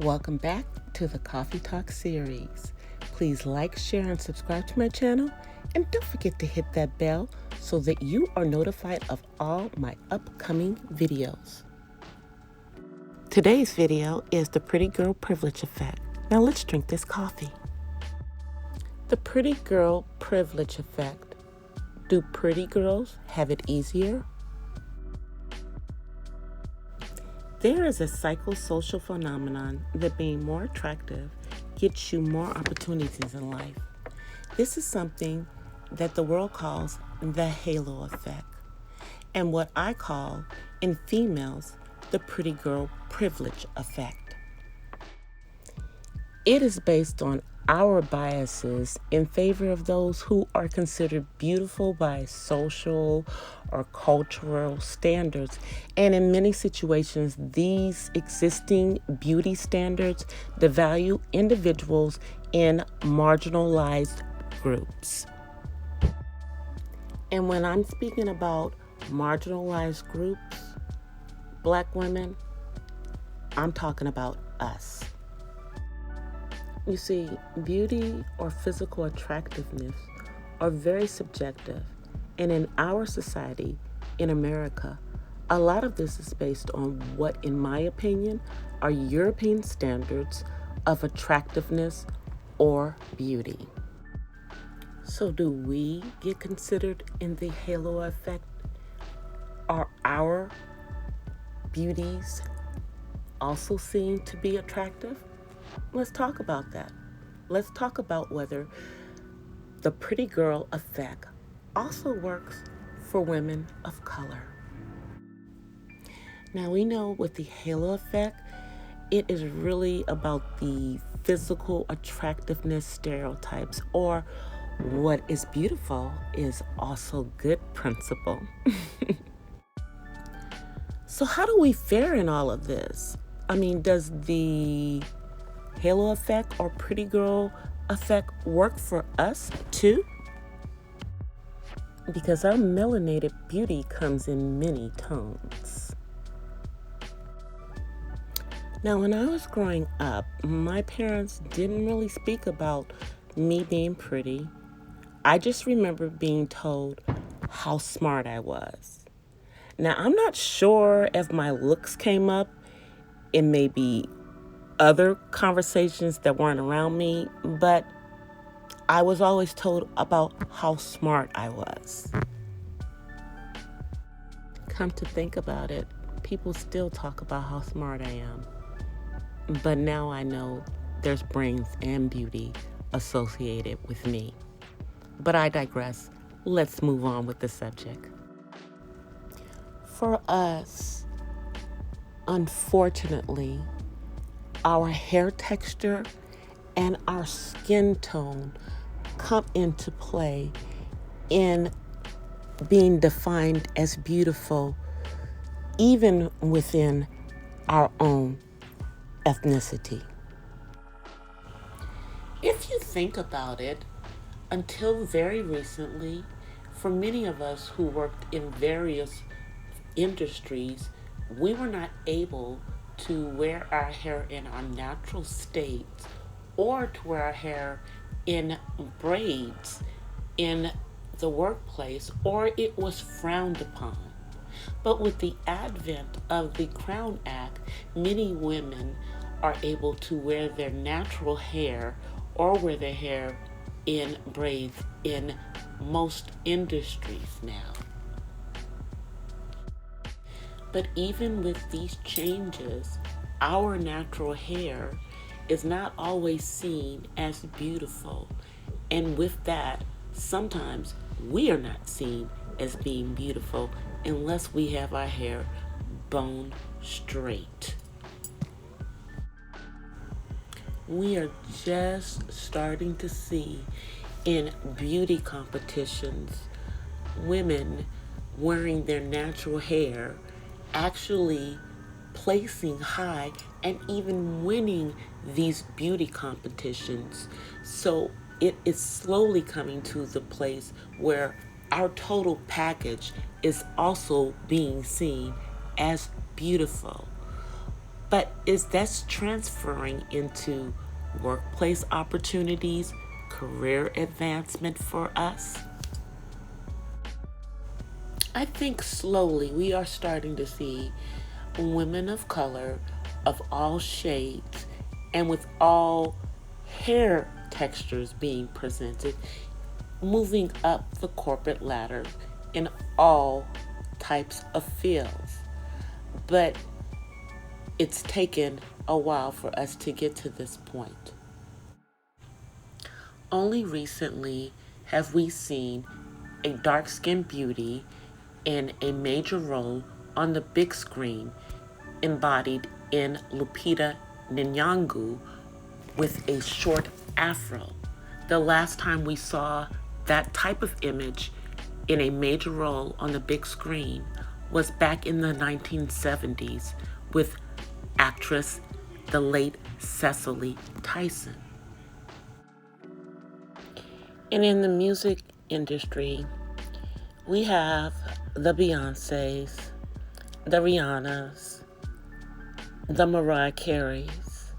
Welcome back to the Coffee Talk series. Please like, share, and subscribe to my channel. And don't forget to hit that bell so that you are notified of all my upcoming videos. Today's video is the pretty girl privilege effect. Now let's drink this coffee. The pretty girl privilege effect. Do pretty girls have it easier? There is a psychosocial phenomenon that being more attractive gets you more opportunities in life. This is something that the world calls the halo effect, and what I call, in females, the pretty girl privilege effect. It is based on our biases in favor of those who are considered beautiful by social or cultural standards. And in many situations, these existing beauty standards devalue individuals in marginalized groups. And when I'm speaking about marginalized groups, Black women, I'm talking about us. You see, beauty or physical attractiveness are very subjective. And in our society, in America, a lot of this is based on what, in my opinion, are European standards of attractiveness or beauty. So do we get considered in the halo effect? Are our beauties also seen to be attractive? Let's talk about that. Let's talk about whether the pretty girl effect also works for women of color. Now we know with the halo effect, it is really about the physical attractiveness stereotypes, or what is beautiful is also good principle. So how do we fare in all of this? I mean, does the halo effect or pretty girl effect work for us too? Because our melanated beauty comes in many tones. Now, when I was growing up, my parents didn't really speak about me being pretty. I just remember being told how smart I was. Now, I'm not sure if my looks came up in maybe other conversations that weren't around me, but I was always told about how smart I was. Come to think about it, people still talk about how smart I am. But now I know there's brains and beauty associated with me. But I digress. Let's move on with the subject. For us, unfortunately, our hair texture and our skin tone come into play in being defined as beautiful, even within our own ethnicity. If you think about it, until very recently, for many of us who worked in various industries, we were not able to wear our hair in our natural state or to wear our hair in braids in the workplace, or it was frowned upon. But with the advent of the Crown Act, many women are able to wear their natural hair or wear their hair in braids in most industries now. But even with these changes, our natural hair is not always seen as beautiful. And with that, sometimes we are not seen as being beautiful unless we have our hair bone straight. We are just starting to see in beauty competitions women wearing their natural hair actually placing high and even winning these beauty competitions. So it is slowly coming to the place where our total package is also being seen as beautiful. But is that transferring into workplace opportunities, career advancement for us? I think slowly we are starting to see women of color of all shades and with all hair textures being presented, moving up the corporate ladder in all types of fields. But it's taken a while for us to get to this point. Only recently have we seen a dark skinned beauty in a major role on the big screen, embodied in Lupita Nyong'o with a short afro. The last time we saw that type of image in a major role on the big screen was back in the 1970s with actress the late Cicely Tyson. And in the music industry, we have the Beyoncés, the Rihannas, the Mariah Careys,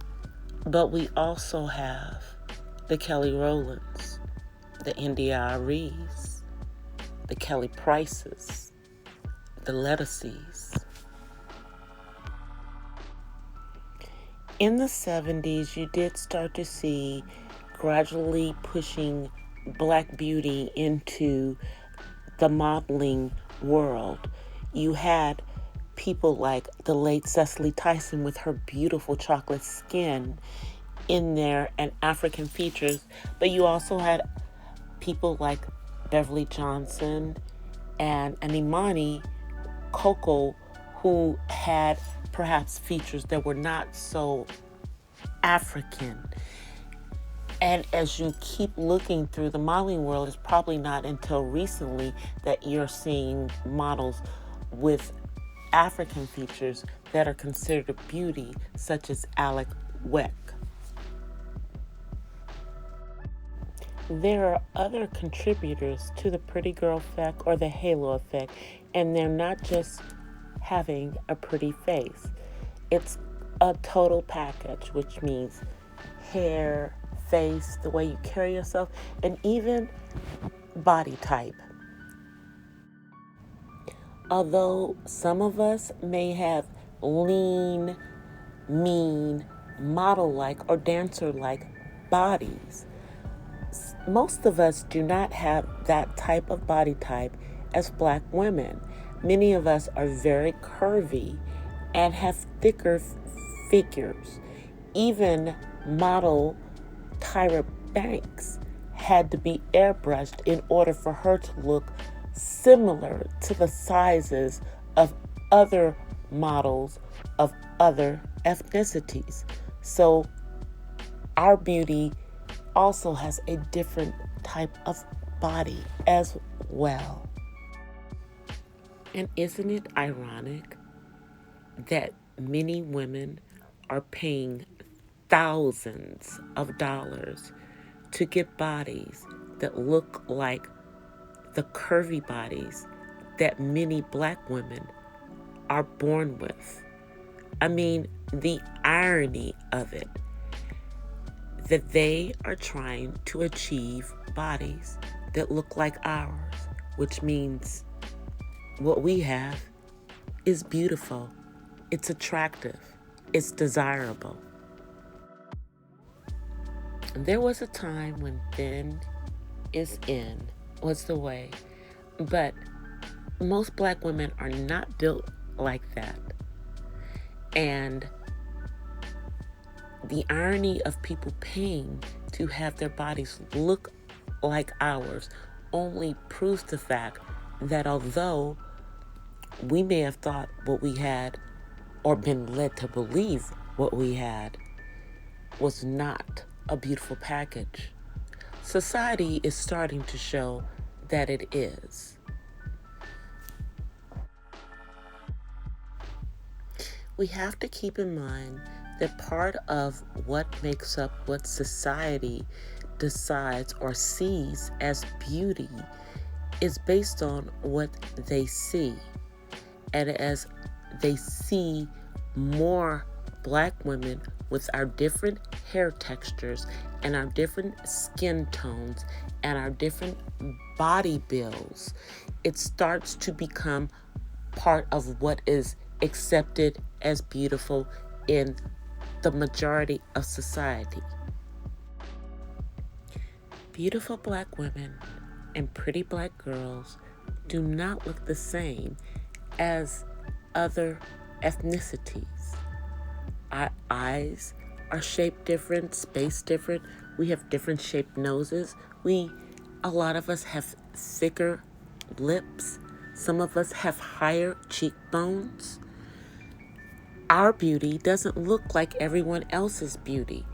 but we also have the Kelly Rowlands, the India Aries, the Kelly Prices, the Lettuceys. In the 70s, you did start to see gradually pushing Black beauty into the modeling world. You had people like the late Cicely Tyson with her beautiful chocolate skin in there and African features, but you also had people like Beverly Johnson and Imani Coco who had perhaps features that were not so African. And as you keep looking through the modeling world, it's probably not until recently that you're seeing models with African features that are considered a beauty, such as Alec Weck. There are other contributors to the pretty girl effect or the halo effect, and they're not just having a pretty face. It's a total package, which means hair, face, the way you carry yourself, and even body type. Although some of us may have lean, mean, model-like or dancer-like bodies, most of us do not have that type of body type as Black women. Many of us are very curvy and have thicker figures. Even model Tyra Banks had to be airbrushed in order for her to look similar to the sizes of other models of other ethnicities. So our beauty also has a different type of body as well. And isn't it ironic that many women are paying thousands of dollars to get bodies that look like the curvy bodies that many Black women are born with? I mean, the irony of it, that they are trying to achieve bodies that look like ours, which means what we have is beautiful, it's attractive, it's desirable. There was a time when thin is in, was the way, but most Black women are not built like that. And the irony of people paying to have their bodies look like ours only proves the fact that although we may have thought what we had or been led to believe what we had was not a beautiful package, society is starting to show that it is. We have to keep in mind that part of what makes up what society decides or sees as beauty is based on what they see. And as they see more Black women, with our different hair textures and our different skin tones and our different body builds, it starts to become part of what is accepted as beautiful in the majority of society. Beautiful Black women and pretty Black girls do not look the same as other ethnicities. Our eyes are shaped different, spaced different. We have different shaped noses. A lot of us have thicker lips. Some of us have higher cheekbones. Our beauty doesn't look like everyone else's beauty.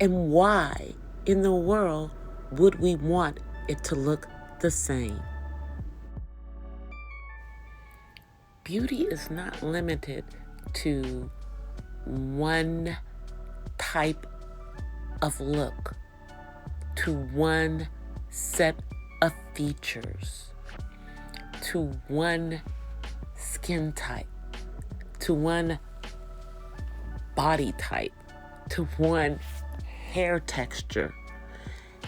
And why in the world would we want it to look the same? Beauty is not limited to one type of look, to one set of features, to one skin type, to one body type, to one hair texture.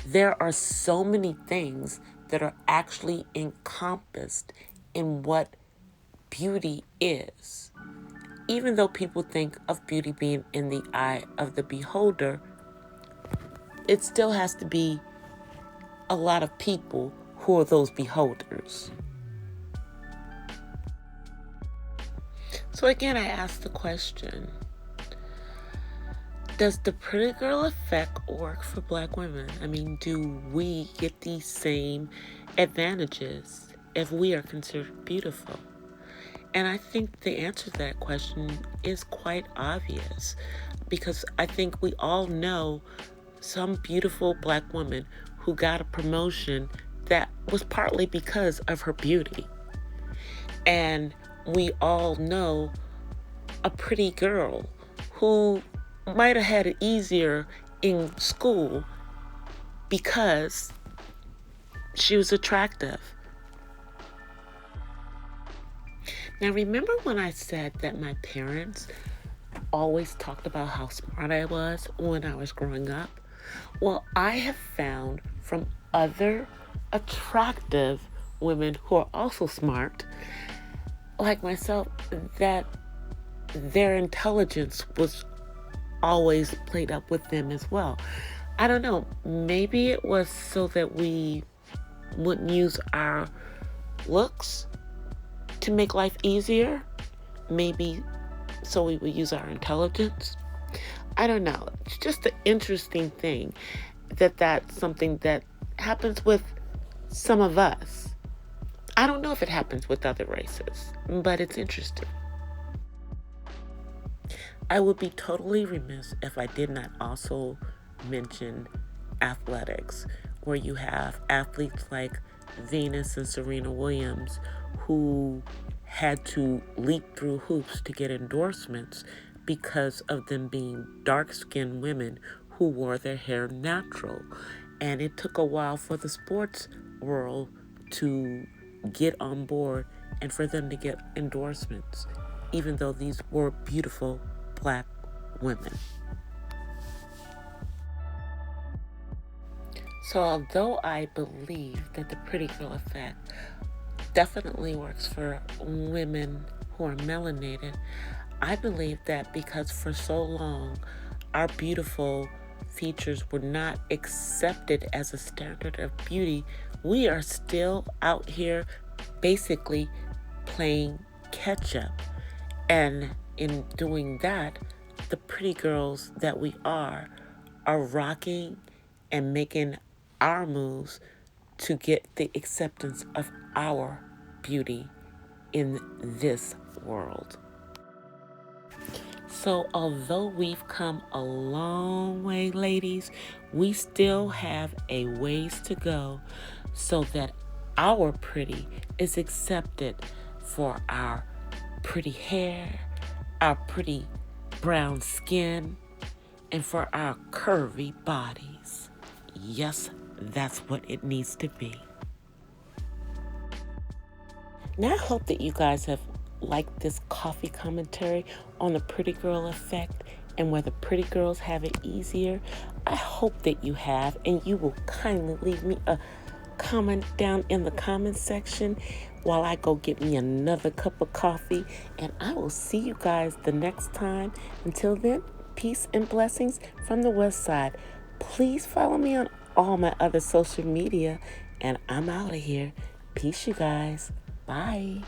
There are so many things that are actually encompassed in what beauty is. Even though people think of beauty being in the eye of the beholder, it still has to be a lot of people who are those beholders. So again, I ask the question, does the pretty girl effect work for Black women? I mean, do we get these same advantages if we are considered beautiful? And I think the answer to that question is quite obvious, because I think we all know some beautiful Black woman who got a promotion that was partly because of her beauty. And we all know a pretty girl who might have had it easier in school because she was attractive. Now, remember when I said that my parents always talked about how smart I was when I was growing up? Well, I have found from other attractive women who are also smart, like myself, that their intelligence was always played up with them as well. I don't know, maybe it was so that we wouldn't use our looks to make life easier. Maybe so we would use our intelligence. I don't know. It's just an interesting thing that that's something that happens with some of us. I don't know if it happens with other races, but it's interesting. I would be totally remiss if I did not also mention athletics, where you have athletes like Venus and Serena Williams who had to leap through hoops to get endorsements because of them being dark-skinned women who wore their hair natural. And it took a while for the sports world to get on board and for them to get endorsements, even though these were beautiful Black women. So although I believe that the pretty girl effect definitely works for women who are melanated, I believe that because for so long our beautiful features were not accepted as a standard of beauty, we are still out here basically playing catch up. And in doing that, the pretty girls that we are rocking and making our moves to get the acceptance of our beauty in this world. So although we've come a long way, ladies, we still have a ways to go so that our pretty is accepted for our pretty hair, our pretty brown skin, and for our curvy bodies. Yes, that's what it needs to be. Now I hope that you guys have like this coffee commentary on the pretty girl effect and whether pretty girls have it easier. I hope that you have, and you will kindly leave me a comment down in the comment section while I go get me another cup of coffee, and I will see you guys the next time. Until then, peace and blessings from the West Side. Please follow me on all my other social media, and I'm out of here. Peace, you guys. Bye.